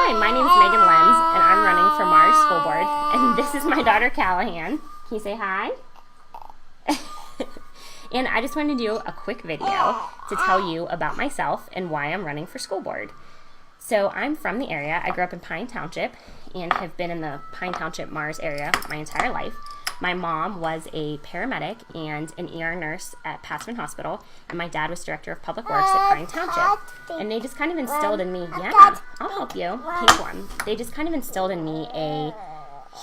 Hi, my name is Megan Lenz, and I'm running for Mars School Board, and this is my daughter Callahan. Can you say hi? And I just wanted to do a quick video to tell you about myself and why I'm running for school board. So I'm from the area. I grew up in Pine Township and have been in the Pine Township Mars area my entire life. My mom was a paramedic and an ER nurse at Passman Hospital, and my dad was director of public works at Pine Township. And they just kind of instilled in me, yeah, I'll help you, pink one. They just kind of instilled in me a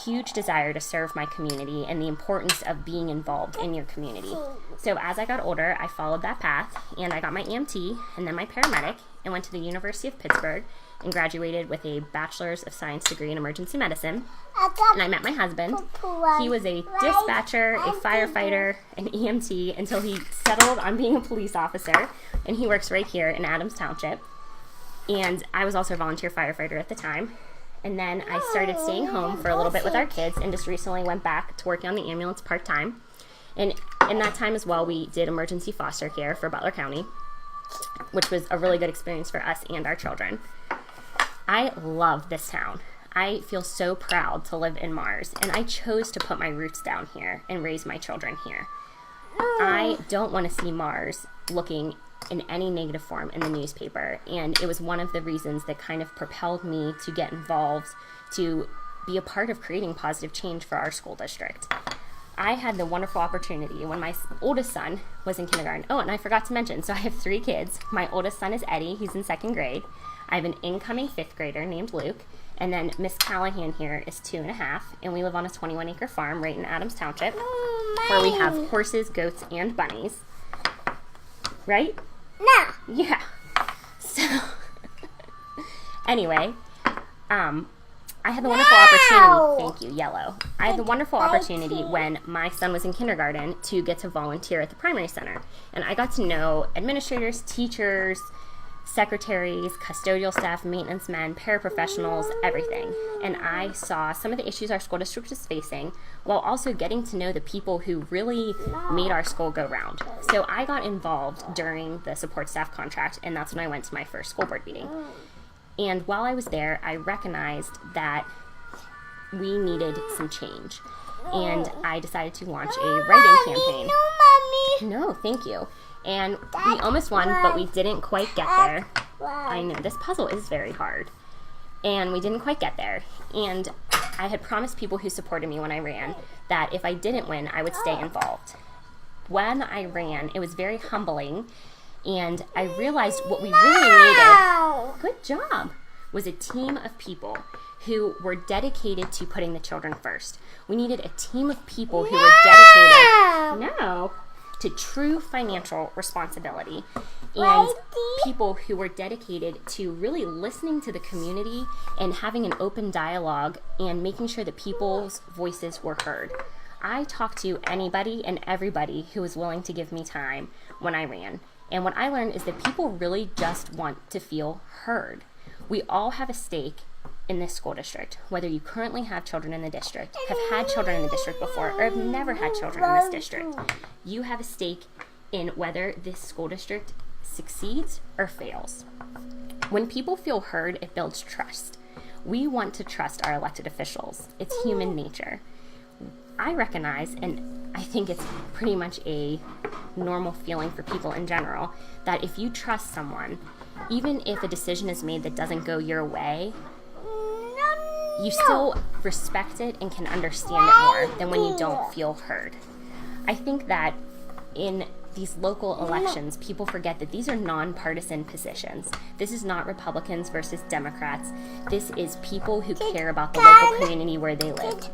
huge desire to serve my community and the importance of being involved in your community. So as I got older, I followed that path, and I got my EMT and then my paramedic and went to the University of Pittsburgh and graduated with a Bachelor's of Science degree in emergency medicine. And I met my husband. He was a dispatcher, a firefighter, an EMT until he settled on being a police officer, and he works right here in Adams Township. And I was also a volunteer firefighter at the time. And then I started staying home for a little bit with our kids and just recently went back to working on the ambulance part-time. And in that time as well, we did emergency foster care for Butler County, which was a really good experience for us and our children. I love this town. I feel so proud to live in Mars, and I chose to put my roots down here and raise my children here. I don't want to see Mars looking in any negative form in the newspaper, and it was one of the reasons that kind of propelled me to get involved, to be a part of creating positive change for our school district. I had the wonderful opportunity when my oldest son was in kindergarten. Oh, and I forgot to mention, so I have 3 kids. My oldest son is Eddie. He's in 2nd grade. I have an incoming 5th grader named Luke, and then Miss Callahan here is 2.5, and we live on a 21-acre farm right in Adams Township, where we have horses, goats, and bunnies. Right? No. Yeah. So, anyway, I had the wonderful opportunity, thank you, yellow. I had the wonderful opportunity when my son was in kindergarten to get to volunteer at the primary center. And I got to know administrators, teachers, secretaries, custodial staff, maintenance men, paraprofessionals, everything. And I saw some of the issues our school district was facing while also getting to know the people who really made our school go round. So I got involved during the support staff contract, and that's when I went to my first school board meeting. And while I was there, I recognized that we needed some change. And I decided to launch a writing campaign. No, thank you. And we almost won, but we didn't quite get there. I know, this puzzle is very hard. And we didn't quite get there. And I had promised people who supported me when I ran that if I didn't win, I would stay involved. When I ran, it was very humbling, and I realized what we really needed, good job, was a team of people who were dedicated to putting the children first. We needed a team of people who were dedicated, to true financial responsibility, and people who were dedicated to really listening to the community and having an open dialogue and making sure that people's voices were heard. I talked to anybody and everybody who was willing to give me time when I ran. And what I learned is that people really just want to feel heard. We all have a stake in this school district, whether you currently have children in the district, have had children in the district before, or have never had children in this district. You have a stake in whether this school district succeeds or fails. When people feel heard, it builds trust. We want to trust our elected officials. It's human nature. I recognize, and I think it's pretty much a normal feeling for people in general, that if you trust someone, even if a decision is made that doesn't go your way, you still respect it and can understand it more than when you don't feel heard. I think that in these local elections, people forget that these are nonpartisan positions. This is not Republicans versus Democrats. This is people who care about the local community where they live.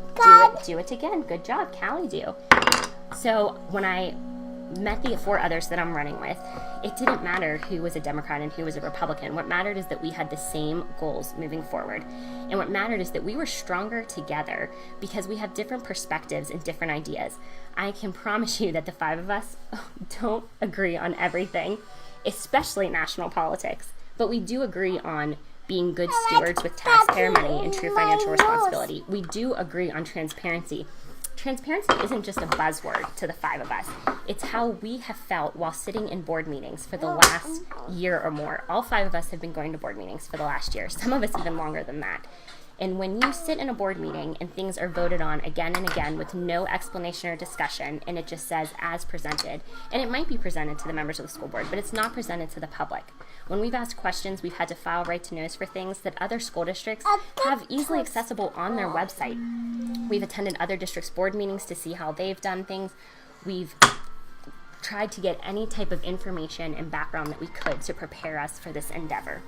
Do it again. Good job, Callie, do. So when I met the 4 others that I'm running with, it didn't matter who was a Democrat and who was a Republican. What mattered is that we had the same goals moving forward. And what mattered is that we were stronger together because we have different perspectives and different ideas. I can promise you that the 5 of us don't agree on everything, especially national politics. But we do agree on being good stewards with taxpayer money and true financial responsibility. We do agree on transparency. transparency isn't just a buzzword to the 5 of us. It's how we have felt while sitting in board meetings for the last year or more. All 5 of us have been going to board meetings for the last year, some of us even longer than that. And when you sit in a board meeting and things are voted on again and again with no explanation or discussion, and it just says as presented, and it might be presented to the members of the school board, but it's not presented to the public. When we've asked questions, we've had to file right to notice for things that other school districts have easily accessible on their website. We've attended other districts' board meetings to see how they've done things. We've tried to get any type of information and background that we could to prepare us for this endeavor.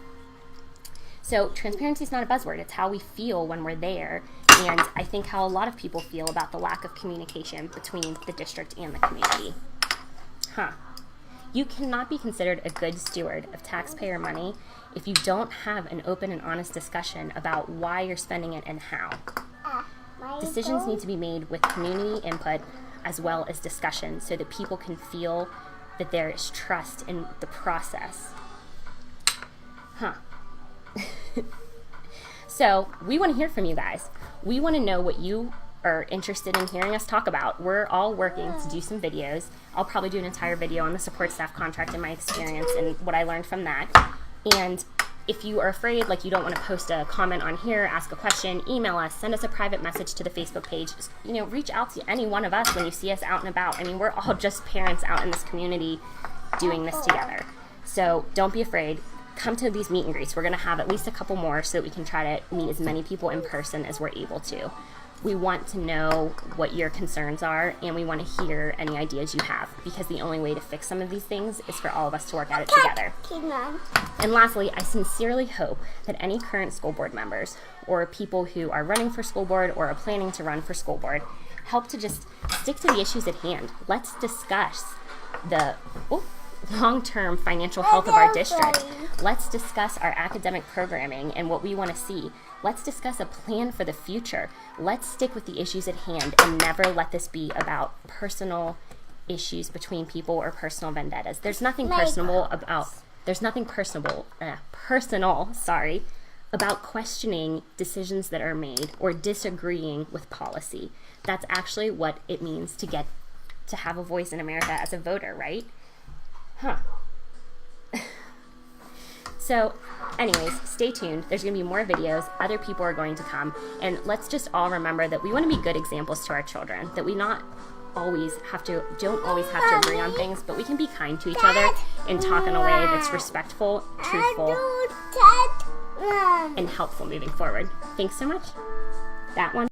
So transparency is not a buzzword. It's how we feel when we're there, and I think how a lot of people feel about the lack of communication between the district and the community. You cannot be considered a good steward of taxpayer money if you don't have an open and honest discussion about why you're spending it and how. Decisions need to be made with community input as well as discussion so that people can feel that there is trust in the process. So we want to hear from you guys. We want to know what you are interested in hearing us talk about. We're all working to do some videos. I'll probably do an entire video on the support staff contract and my experience and what I learned from that. And if you are afraid, like you don't want to post a comment on here, ask a question, email us, send us a private message to the Facebook page. Just, reach out to any one of us when you see us out and about. I mean, we're all just parents out in this community doing this together. So don't be afraid. Come to these meet and greets. We're going to have at least a couple more so that we can try to meet as many people in person as we're able to. We want to know what your concerns are, and we want to hear any ideas you have, because the only way to fix some of these things is for all of us to work at it together. And lastly, I sincerely hope that any current school board members or people who are running for school board or are planning to run for school board help to just stick to the issues at hand. Let's discuss the long-term financial health of our district. Let's discuss our academic programming and what we want to see. Let's discuss a plan for the future. Let's stick with the issues at hand and never let this be about personal issues between people or personal vendettas. There's nothing personal about questioning decisions that are made or disagreeing with policy. That's actually what it means to have a voice in America as a voter, right? So anyways, stay tuned. There's going to be more videos. Other people are going to come. And let's just all remember that we want to be good examples to our children, that we don't always have to agree on things, but we can be kind to each other and talk in a way that's respectful, truthful, and helpful moving forward. Thanks so much. That one.